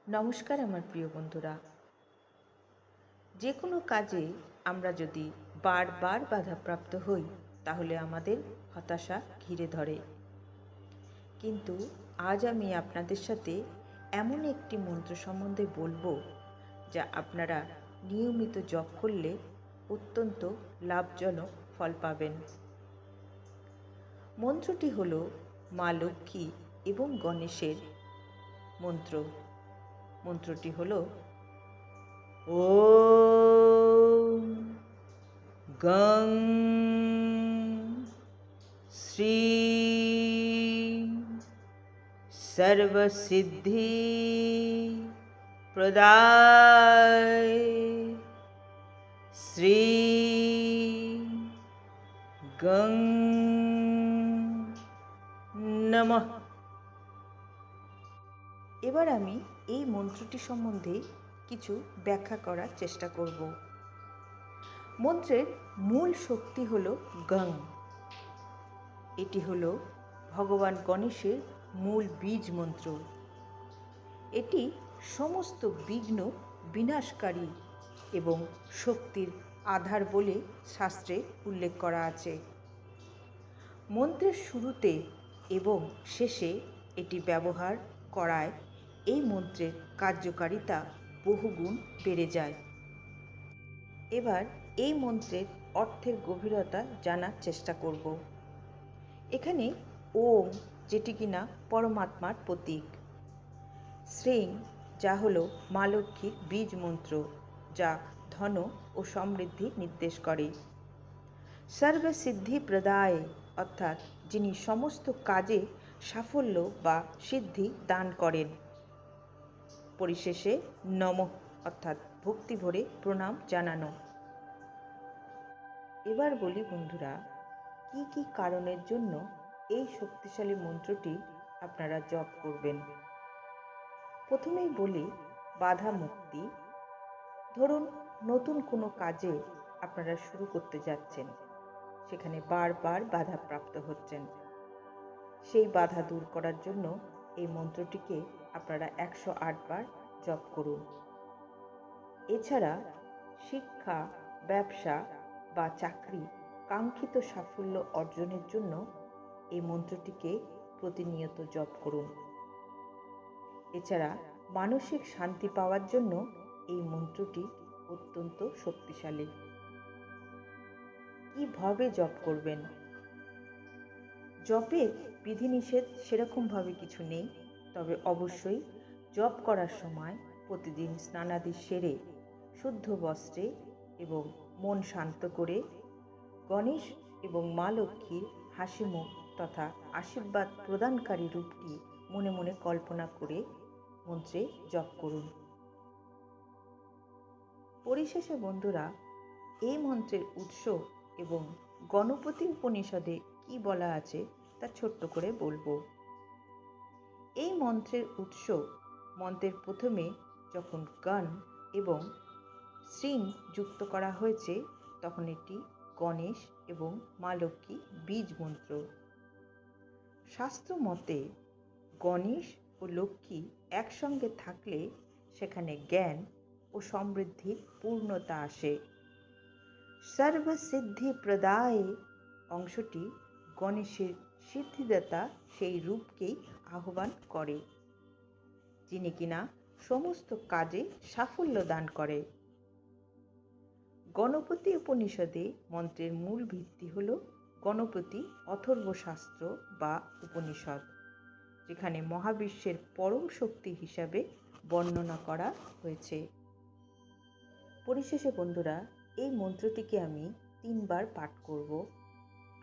নমস্কার আমার প্রিয় বন্ধুরা। যে কোনো কাজে আমরা যদি বারবার বাধাপ্রাপ্ত হই তাহলে আমাদের হতাশা ঘিরে ধরে। কিন্তু আজ আমি আপনাদের সাথে এমন একটি মন্ত্র সম্বন্ধে বলবো যা আপনারা নিয়মিত জপ করলে অত্যন্ত লাভজনক ফল পাবেন। মন্ত্রটি হলো মা লক্ষ্মী এবং গণেশের মন্ত্র। মন্ত্রটি হলো ওম গং শ্রীং সর্বসিদ্ধি প্রদায় শ্রীং গং নমঃ। এবার আমি এই মন্ত্রটি সম্বন্ধে কিছু ব্যাখ্যা করার চেষ্টা করব। মন্ত্রের মূল শক্তি হল গং। এটি হল ভগবান গণেশের মূল বীজ মন্ত্র। এটি সমস্ত বিঘ্ন বিনাশকারী এবং শক্তির আধার বলে শাস্ত্রে উল্লেখ করা আছে। মন্ত্রের শুরুতে এবং শেষে এটি ব্যবহার করায় এই মন্ত্রের কার্যকারিতা বহুগুণ বেড়ে যায়। এবার এই মন্ত্রের অর্থের গভীরতা জানার চেষ্টা করব। এখানে ওম, যেটি কিনা পরমাত্মার প্রতীক, শ্রীং, যা হলো মা লক্ষ্মীর বীজ মন্ত্র, যা ধন ও সমৃদ্ধি নির্দেশ করে, সর্বসিদ্ধি প্রদায়, অর্থাৎ যিনি সমস্ত কাজে সাফল্য বা সিদ্ধি দান করেন, পরিশেষে নমঃ, অর্থাৎ ভক্তি ভরে প্রণাম জানানো। এবার বলি বন্ধুরা, কি কি কারণের জন্য এই শক্তিশালী মন্ত্রটি আপনারা জপ করবেন। প্রথমেই বলি বাধা মুক্তি। ধরুন নতুন কোনো কাজে আপনারা শুরু করতে যাচ্ছেন, সেখানে বারবার বাধাপ্রাপ্ত হচ্ছেন। সেই বাধা দূর করার জন্য এই মন্ত্রটিকে আপনারা 108 বার জপ করুন। এছাড়া শিক্ষা, ব্যবসা বা চাকরি কাঙ্ক্ষিত সাফল্য অর্জনের জন্য এই মন্ত্রটিকে প্রতিনিয়ত জপ করুন। এছাড়া মানসিক শান্তি পাওয়ার জন্য এই মন্ত্রটি অত্যন্ত শক্তিশালী। কিভাবে জপ করবেন? জপের বিধিনিষেধ সেরকমভাবে কিছু নেই, তবে অবশ্যই জপ করার সময় প্রতিদিন স্নানাদি সেরে শুদ্ধ বস্ত্রে এবং মন শান্ত করে গণেশ এবং মা লক্ষ্মীর হাসিমুখ তথা আশীর্বাদ প্রদানকারী রূপটি মনে মনে কল্পনা করে মন্ত্রে জপ করুন। পরিশেষে বন্ধুরা, এই মন্ত্রের উৎস এবং গণপতি উপনিষদে কি বলা আছে তা ছোট্ট করে বলবো। এই মন্ত্রের উৎস, মন্ত্রের প্রথমে যখন গণ এবং শ্রীং যুক্ত করা হয়েছে তখন এটি গণেশ এবং মা লক্ষ্মী বীজ মন্ত্র। শাস্ত্র মতে গণেশ ও লক্ষ্মী একসঙ্গে থাকলে সেখানে জ্ঞান ও সমৃদ্ধির পূর্ণতা আসে। সর্বসিদ্ধি প্রদায় অংশটি গণেশের সিদ্ধিদাতা সেই রূপকেই আহ্বান করে, যিনি কিনা সমস্ত কাজে সাফল্য দান করে। গণপতি উপনিষদে মন্ত্রের মূল ভিত্তি হল গণপতি অথর্ব শাস্ত্র বা উপনিষদ, যেখানে মহাবিশ্বের পরম শক্তি হিসাবে বর্ণনা করা হয়েছে। পরিশেষে বন্ধুরা, এই মন্ত্রটিকে আমি 3 বার পাঠ করব।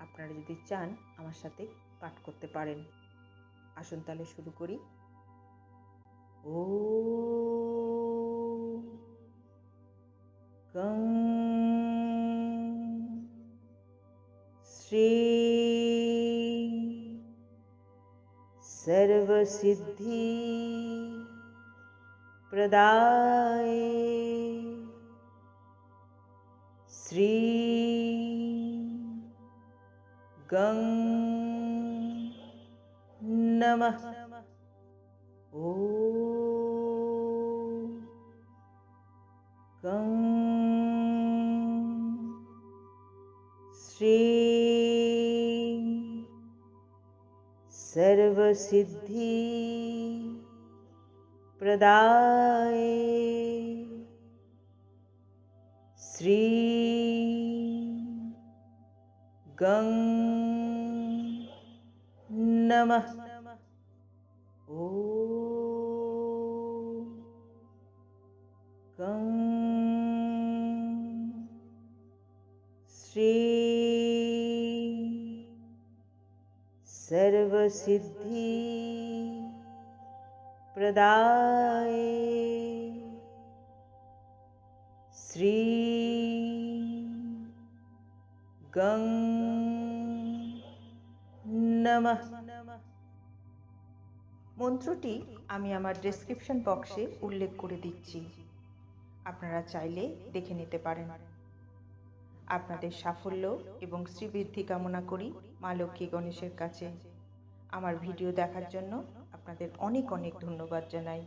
আপনারা যদি চান আমার সাথে পাঠ করতে পারেন। আসুন তাহলে শুরু করি। ওম গং শ্রীং সর্বসিদ্ধি প্রদায় শ্রীং গং নমঃ। ওম सर्वसिद्धि प्रदाय श्री गं नमः। ओम गं श्री सर्वसिद्धि प्रदाय श्री गं नमः। মন্ত্রটি আমি আমার ডেসক্রিপশন বক্সে উল্লেখ করে দিচ্ছি, আপনারা চাইলে দেখে নিতে পারেন। আপনাদের সাফল্য এবং শ্রীবৃদ্ধি কামনা করি মা লক্ষ্মী গণেশের কাছে। আমার ভিডিও দেখার জন্য আপনাদের অনেক অনেক ধন্যবাদ জানাই।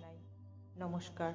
নমস্কার।